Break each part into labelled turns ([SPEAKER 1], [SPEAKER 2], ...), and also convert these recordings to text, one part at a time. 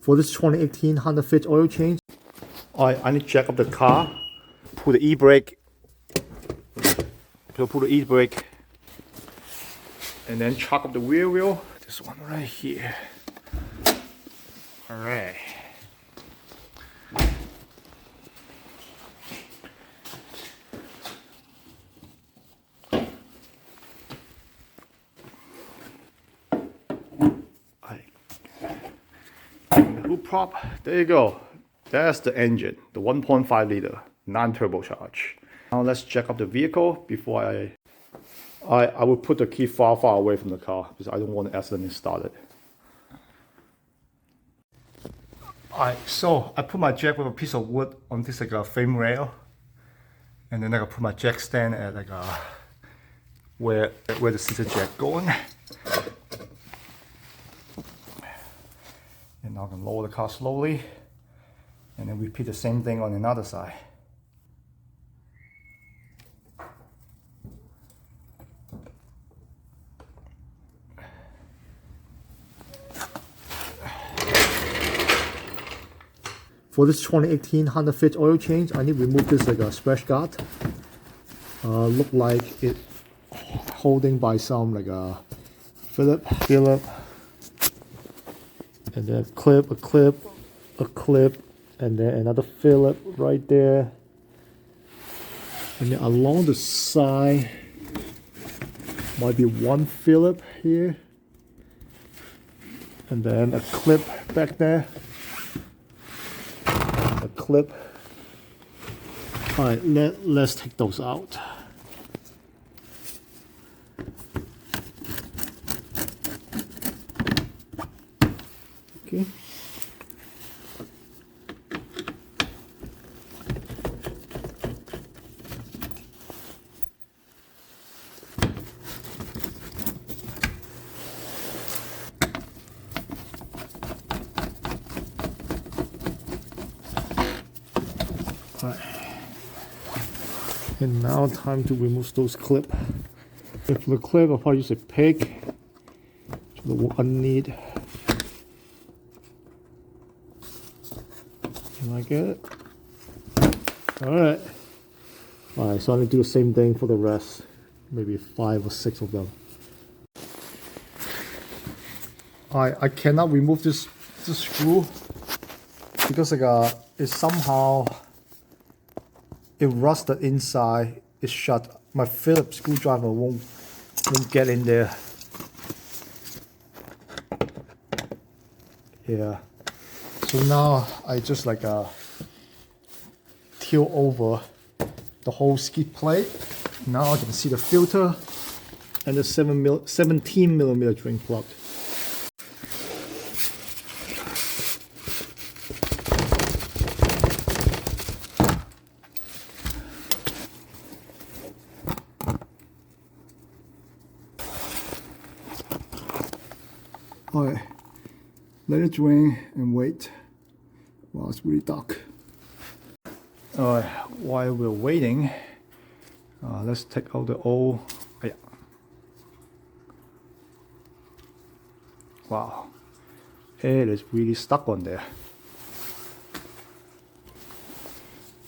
[SPEAKER 1] For this 2018 Honda Fit oil change, I need to jack up the car, pull the e-brake, and then chuck up the rear wheel. This one right here. All right. Hoop prop, there you go. That's the engine, the 1.5 liter, non-turbocharged. Now let's check up the vehicle before I will put the key far away from the car because I don't want to accidentally start it. Alright, so I put my jack with a piece of wood on this like a frame rail, and then I put my jack stand at like where the scissor jack going. And now I can lower the car slowly, and then repeat the same thing on another side. For this 2018 Honda Fit oil change, I need to remove this like a splash guard. Look like it holding by some like a Philip. And then a clip, and then another Philip right there. And then along the side, might be one Philip here. And then a clip back there. A clip. Alright, let's take those out. Okay. Alright. And now time to remove those clips. For the clip, I'll probably use a peg to the one I need. Can I get it? Alright. Alright, so I'm going to do the same thing for the rest. Maybe 5 or 6 of them. I cannot remove this screw because like it's somehow it rusted inside. It's shut. My Phillips screwdriver won't get in there. Yeah. So now I just like tilt over the whole skid plate. Now I can see the filter and the 17mm drain plug. Alright, let it drain and wait. Wow, it's really dark. Alright, while we're waiting, let's take out the old. Yeah. Wow, it is really stuck on there.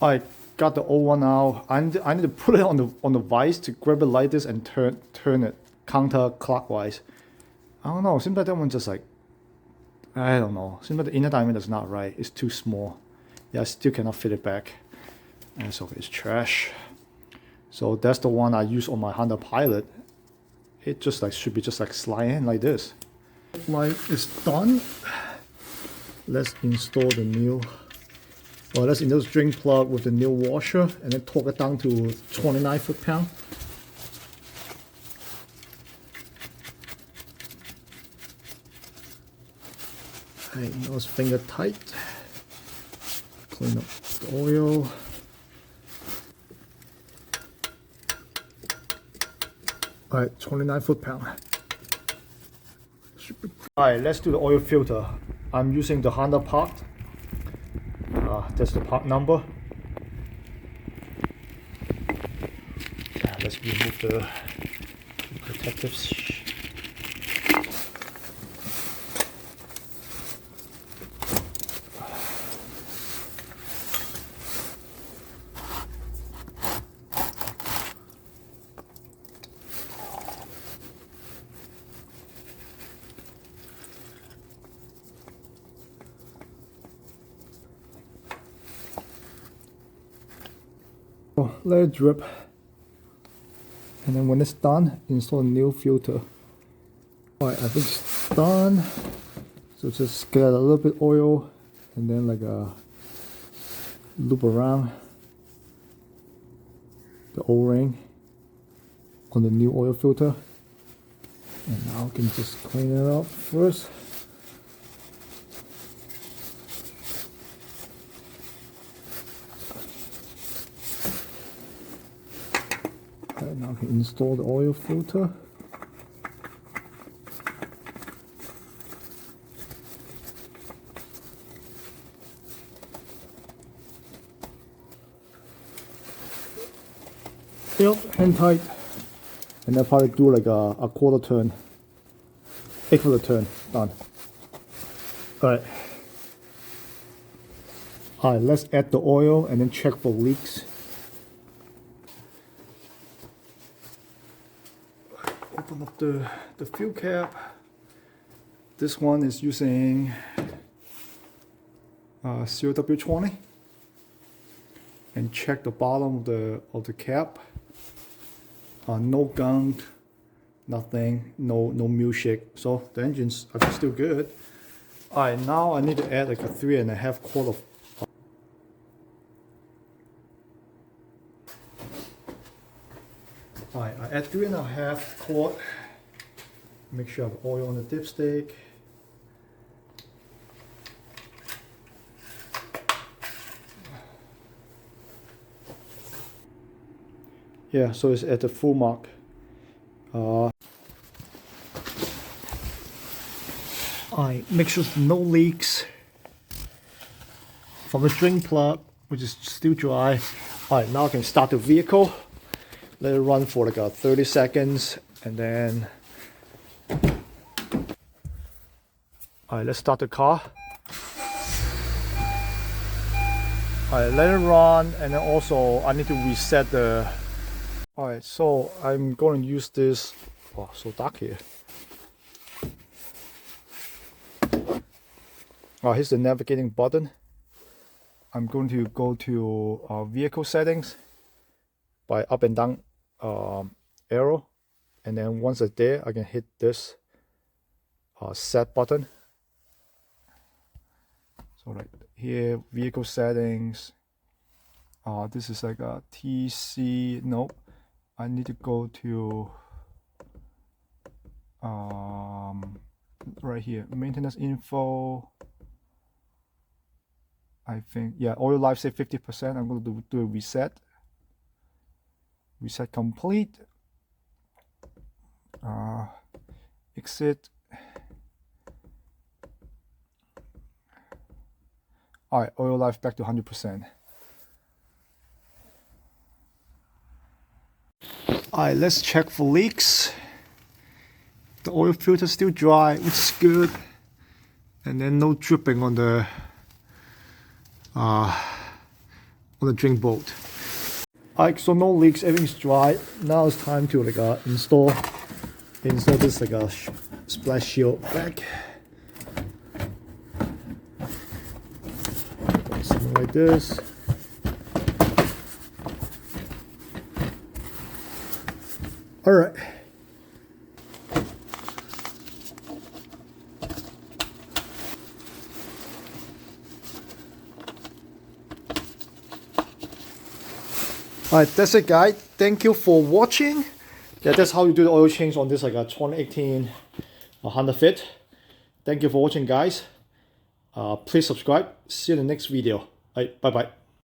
[SPEAKER 1] I got the old one out. I need to put it on the vise to grab it like this and turn it counterclockwise. I don't know. Seems like that one just like, I don't know. Seems like the inner diameter is not right. It's too small. Yeah, I still cannot fit it back. And so it's trash. So that's the one I use on my Honda Pilot. It just like should be just like slide in like this. Like it's done. Let's install the new. Well, let's install the drain plug with the new washer and then torque it down to 29 foot-pound. Hey, nose finger tight. Clean up the oil. Alright, 29 foot-pound. Alright, let's do the oil filter. I'm using the Honda part. That's the part number. Let's remove the protectives. let it drip, and then when it's done, install a new filter. Alright, I think it's done. So just get a little bit oil and then like a loop around the O-ring on the new oil filter. And now I can just clean it up first. And now I can install the oil filter. Yep, hand tight. And then probably do like a quarter turn. 1/8 of a turn. Done. Alright. Alright, let's add the oil and then check for leaks. Open up the fuel cap. This one is using COW20. And check the bottom of the cap. No gunk, nothing, no milkshake. So the engines are still good. Alright, now I need to add like a 3.5 quart of. Alright, I add 3.5 quart. Make sure I have oil on the dipstick. Yeah, so it's at the full mark. I make sure no leaks from the drain plug, which is still dry. Alright, now I can start the vehicle. Let it run for like 30 seconds and then. Alright, let's start the car. Alright, let it run, and then also I need to reset the. Alright, so I'm going to use this. Oh, so dark here. Here's the navigating button. I'm going to go to vehicle settings by up and down arrow, and then once it's there, I can hit this set button. So like here, vehicle settings. This is like a TC. Nope. I need to go to right here, maintenance info. I think, yeah, oil life say 50%. I'm going to do a reset. Reset complete. Exit. Alright, oil life back to 100%. Alright, let's check for leaks. The oil filter is still dry, which is good. And then no dripping on the drain bolt. Alright, so no leaks, everything's dry. Now it's time to like install this like a splash shield back. Something like this. Alright. Alright, that's it guys. Thank you for watching. Yeah, that's how you do the oil change on this like a 2018 Honda Fit. Thank you for watching guys. Please subscribe. See you in the next video. Alright, bye bye.